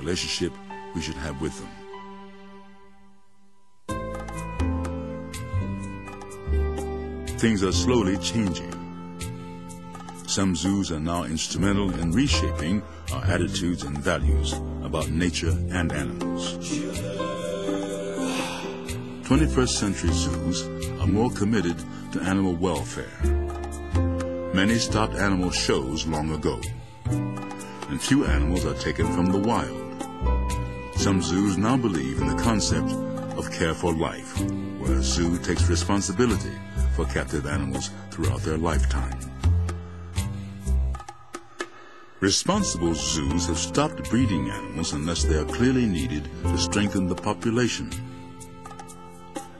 relationship we should have with them. Things are slowly changing. Some zoos are now instrumental in reshaping our attitudes and values about nature and animals. 21st century zoos are more committed to animal welfare. Many stopped animal shows long ago, and few animals are taken from the wild. Some zoos now believe in the concept of care for life, where a zoo takes responsibility for captive animals throughout their lifetime. Responsible zoos have stopped breeding animals unless they are clearly needed to strengthen the population.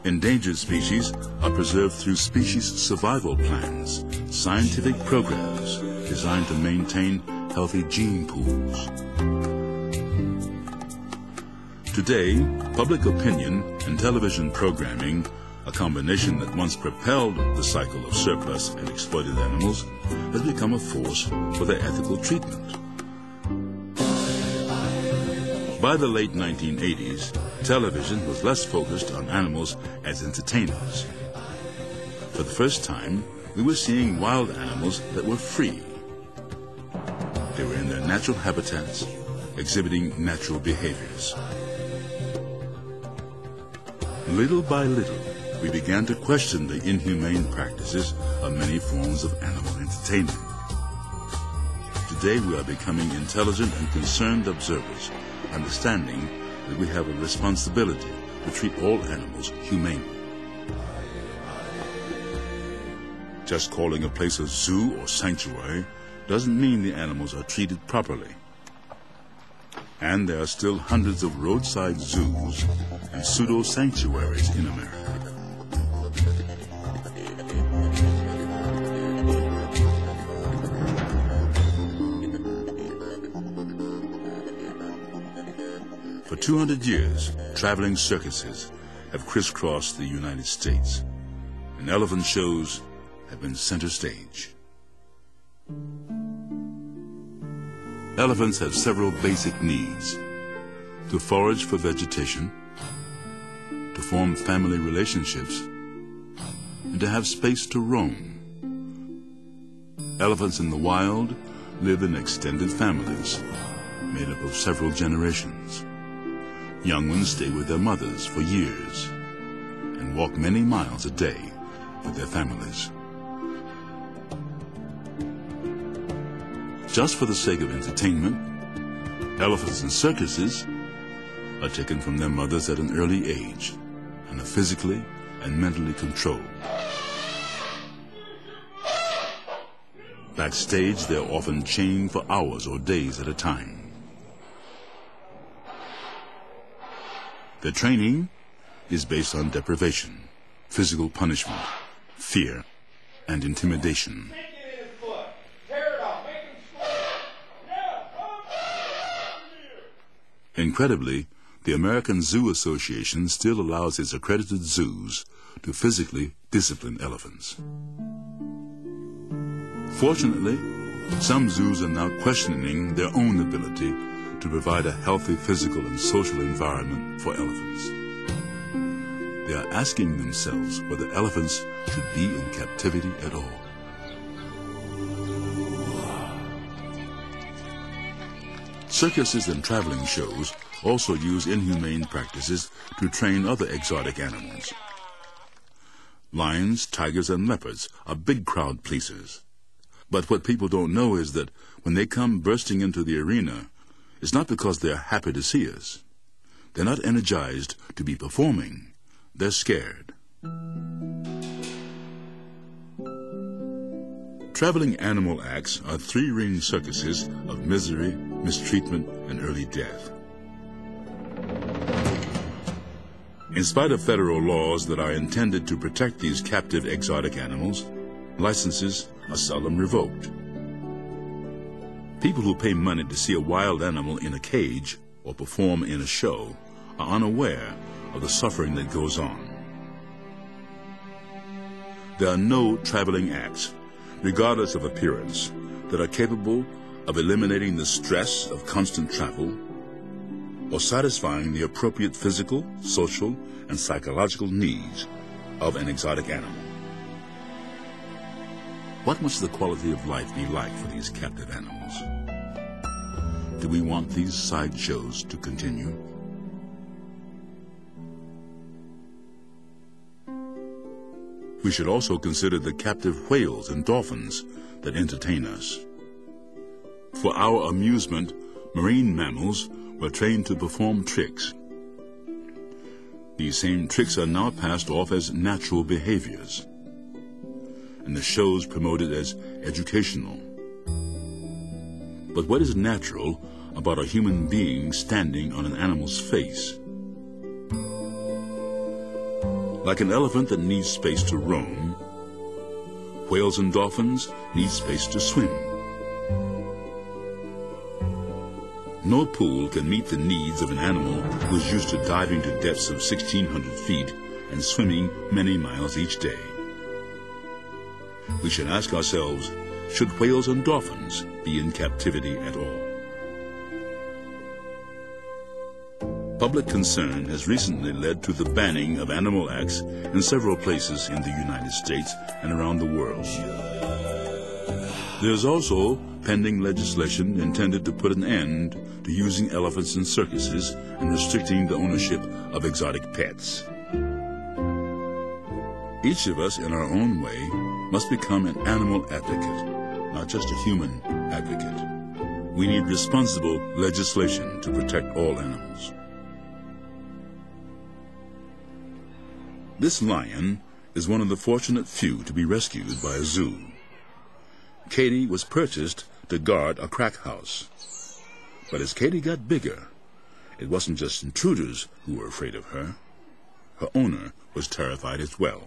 Endangered species are preserved through species survival plans, scientific programs designed to maintain healthy gene pools. Today, public opinion and television programming, a combination that once propelled the cycle of surplus and exploited animals, has become a force for their ethical treatment. By the late 1980s, television was less focused on animals as entertainers. For the first time, we were seeing wild animals that were free. They were in their natural habitats, exhibiting natural behaviors. Little by little, we began to question the inhumane practices of many forms of animal entertainment. Today, we are becoming intelligent and concerned observers, understanding that we have a responsibility to treat all animals humanely. Just calling a place a zoo or sanctuary doesn't mean the animals are treated properly. And there are still hundreds of roadside zoos and pseudo-sanctuaries in America. For 200 years, traveling circuses have crisscrossed the United States, and elephant shows have been center stage. Elephants have several basic needs: to forage for vegetation, to form family relationships, and to have space to roam. Elephants in the wild live in extended families, made up of several generations. Young ones stay with their mothers for years and walk many miles a day with their families. Just for the sake of entertainment, elephants in circuses are taken from their mothers at an early age and are physically and mentally controlled. Backstage, they are often chained for hours or days at a time. Their training is based on deprivation, physical punishment, fear, and intimidation. Incredibly, the American Zoo Association still allows its accredited zoos to physically discipline elephants. Fortunately, some zoos are now questioning their own ability to provide a healthy physical and social environment for elephants. They are asking themselves whether elephants should be in captivity at all. Circuses and traveling shows also use inhumane practices to train other exotic animals. Lions, tigers, and leopards are big crowd pleasers. But what people don't know is that when they come bursting into the arena, it's not because they're happy to see us. They're not energized to be performing. They're scared. Traveling animal acts are three-ring circuses of misery, mistreatment, and early death. In spite of federal laws that are intended to protect these captive exotic animals, licenses are seldom revoked. People who pay money to see a wild animal in a cage or perform in a show are unaware of the suffering that goes on. There are no traveling acts, regardless of appearance, that are capable of eliminating the stress of constant travel, or satisfying the appropriate physical, social, and psychological needs of an exotic animal. What must the quality of life be like for these captive animals? Do we want these sideshows to continue? We should also consider the captive whales and dolphins that entertain us. For our amusement, marine mammals were trained to perform tricks. These same tricks are now passed off as natural behaviors, and the shows promoted as educational. But what is natural about a human being standing on an animal's face? Like an elephant that needs space to roam, whales and dolphins need space to swim. No pool can meet the needs of an animal who is used to diving to depths of 1,600 feet and swimming many miles each day. We should ask ourselves, should whales and dolphins be in captivity at all? Public concern has recently led to the banning of animal acts in several places in the United States and around the world. There is also pending legislation intended to put an end to using elephants in circuses and restricting the ownership of exotic pets. Each of us, in our own way, must become an animal advocate, not just a human advocate. We need responsible legislation to protect all animals. This lion is one of the fortunate few to be rescued by a zoo. Katie was purchased to guard a crack house. But as Katie got bigger, it wasn't just intruders who were afraid of her. Her owner was terrified as well.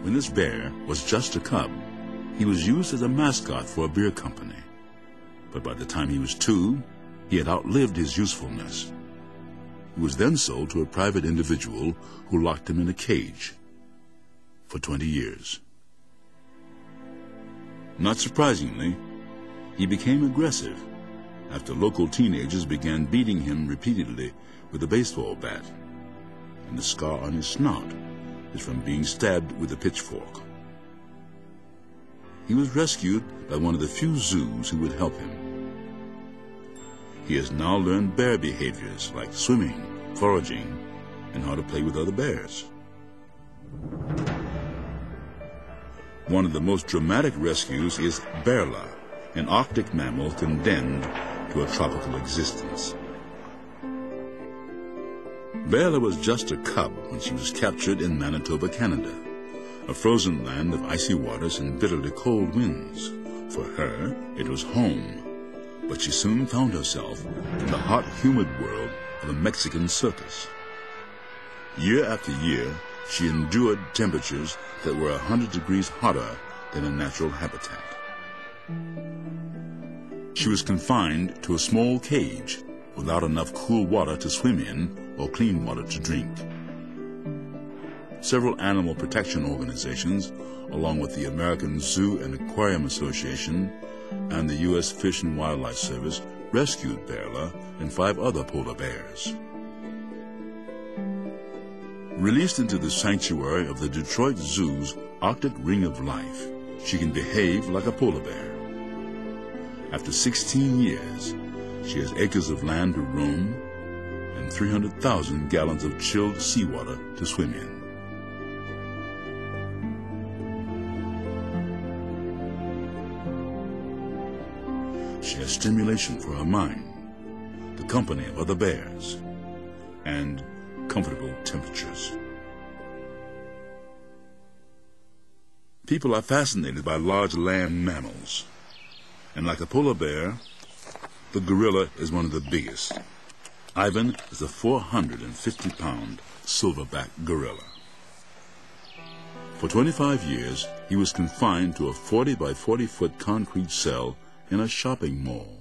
When this bear was just a cub, he was used as a mascot for a beer company. But by the time he was 2, he had outlived his usefulness. He was then sold to a private individual who locked him in a cage for 20 years. Not surprisingly, he became aggressive after local teenagers began beating him repeatedly with a baseball bat, and the scar on his snout is from being stabbed with a pitchfork. He was rescued by one of the few zoos who would help him. He has now learned bear behaviors like swimming, foraging, and how to play with other bears. One of the most dramatic rescues is Berla, an Arctic mammal condemned to a tropical existence. Berla was just a cub when she was captured in Manitoba, Canada, a frozen land of icy waters and bitterly cold winds. For her, it was home, but she soon found herself in the hot, humid world of a Mexican circus. Year after year, she endured temperatures that were 100 degrees hotter than a natural habitat. She was confined to a small cage without enough cool water to swim in or clean water to drink. Several animal protection organizations, along with the American Zoo and Aquarium Association and the U.S. Fish and Wildlife Service, rescued Berla and 5 other polar bears. Released into the sanctuary of the Detroit Zoo's Arctic Ring of Life, she can behave like a polar bear. After 16 years, she has acres of land to roam and 300,000 gallons of chilled seawater to swim in. She has stimulation for her mind, the company of other bears, and comfortable temperatures. People are fascinated by large land mammals, and like a polar bear, the gorilla is one of the biggest. Ivan is a 450-pound silverback gorilla. For 25 years, he was confined to a 40 by 40-foot concrete cell in a shopping mall.